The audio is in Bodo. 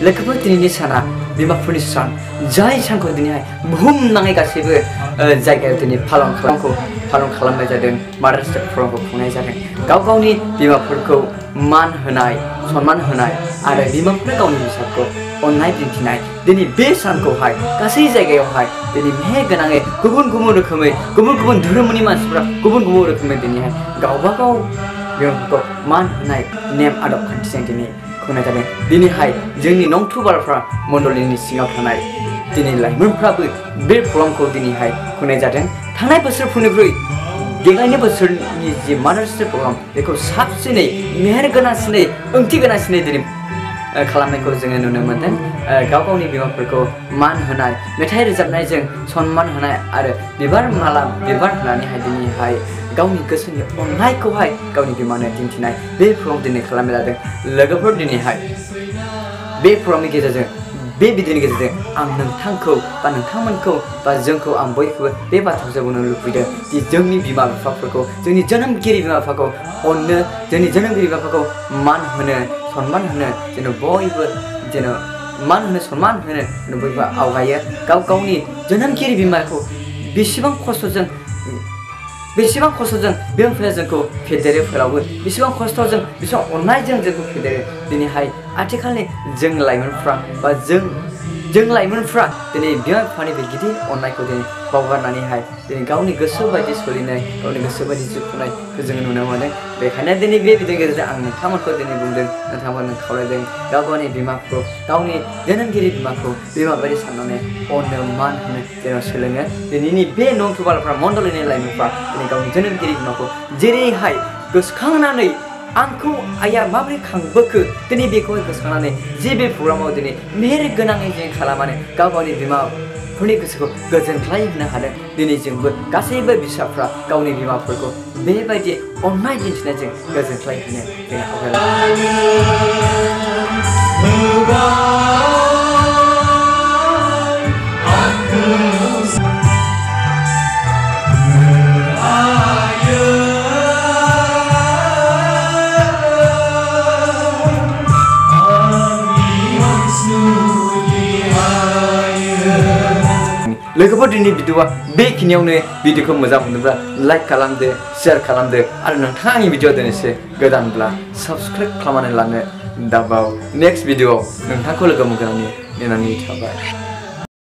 लोगोफोर दिनैनि साना बिमाफोरनि सान जाय सानखौ दिनैहाय बुहुमनाङै गासैबो जायगायाव दिनै पालन खालामनाय जादों मादार्स डे प्रग्रामखौ खुंनाय जादों गाव गावनि बिमाफोरखौ मान होनाय सन्मान होनाय आरो बिमाफोरा गावनि फिसाखौ अननाय दिन्थिनाय दिनै बे सानखौहाय गासै जायगायावहाय दिनै मेहेर गोनाङै गुबुन गुबुन रोखोमै गुबुन गुबुन धोरोमनि मानसिफोरा गुबुन गुबुन रोखोमै दिनैहाय गावबा गाव बिमाफोरखौ मान होनाय नेम आदब खान्थिजों दिनै खुंनाय जादों दिनैहाय जोंनि नंथु बारफ्रा मण्डलिनि सिङाव थानाय दिनै लाइमोनफ्राबो बे प्रग्रामखौ दिनैहाय खुंनाय जादों थांनाय बोसोरफोरनिख्रुइ देग्लायनि बोसोरनि जि मादार्स डे प्रग्राम बेखौ साबसिनै मेहेर गोनांसिनै ओंथि गोनांसिनै दिनै खालामनायखौ जोङो नुनो मोन्दों गाव गावनि बिमाफोरखौ मान होनाय मेथाइ रोजाबनायजों सन्मान होनाय आरो बिबार माला बिबार होनानैहाय दिनैहाय गावनि गोसोनि अननायखौहाय गावनि बिमानो दिन्थिनाय बे प्रग्राम दिनै खालामनाय जादों लोगोफोर दिनैहाय बे प्रग्रामनि गेजेरजों बे भिडिअनि गेजेरजों आं नोंथांखौ बा नोंथांमोनखौ बा जोंखौ आं बयखौबो बे बाथ्राखौ बुंनो लुबैदों दि जोंनि बिमा बिफाफोरखौ जोंनि जोनोमगिरि बिमा बिफाखौ अननो जोंनि जोनोमगिरि बिमा बिफाखौ मान होनो सन्मान होनो जेन' बयबो जेन' मान होनो सन्मान होनो बयबो आवगायो गाव गावनि जोनोमगिरि बिमाखौ बेसेबां खस्थ'जों बिमा बिफाया जोंखौ फेदेरो फोलावो बेसेबां खस्थ'जों बेसेबां अननायजों जोंखौ फेदेरो दिनैहाय आथिखालनि जों लाइमोनफ्रा बा जों लाइमोनफ्रा दिनै बिमा बिफानि बे गिदिर अननायखौ दिनै बावगारनानैहाय दिनै गावनि गोसो बायदि सोलिनाय गावनि गोसो बायदि जिउ खुंनायखौ जोङो नुनो मोनो बेखायनो दिनै बे भिडिअनि गेजेरजों आं नोंथांमोनखौ दिनै बुंदों नोंथांमोननो खावलायदों गाव गावनि बिमाखौ गावनि जोनोमगिरि बिमाखौ बिमा बायदि साननानै अननो मान होनो जेन' सोलोङो दिनैनि बे नंथु बारफ्रा मण्डलिनि लाइमोनफ्रा दिनै गावनि जोनोमगिरि बिमाखौ जेरैहाय गोसोखांनानै आंखौ आइया माबोरै खांबोखो दिनै बेखौहाय गोसोखांनानै जे बे प्रग्रामाव दिनै मेहेर गोनाङै जों खालामनानै गाव गावनि बिमाफोरनि गोसोखौ गोजोनग्लाय होनो हादों दिनै जोंबो गासैबो फिसाफ्रा गावनि बिमाफोरखौ बेबायदि अननाय दिन्थिनायजों गोजोनग्लाय होनो जों लोगोफोर दिनै भिडिअआ बेखिनियावनो भिडिअखौ मोजां मोनोब्ला लाइक खालामदो शेयार खालामदो आरो नोंथाङा आंनि भिडिअ दिनैसो गोदानब्ला साबस्क्राइब खालामनानै लानो दाबाव नेक्स्ट भिडिअआव नोंथांखौ लोगो मोनगोन नेनानै थाबाय।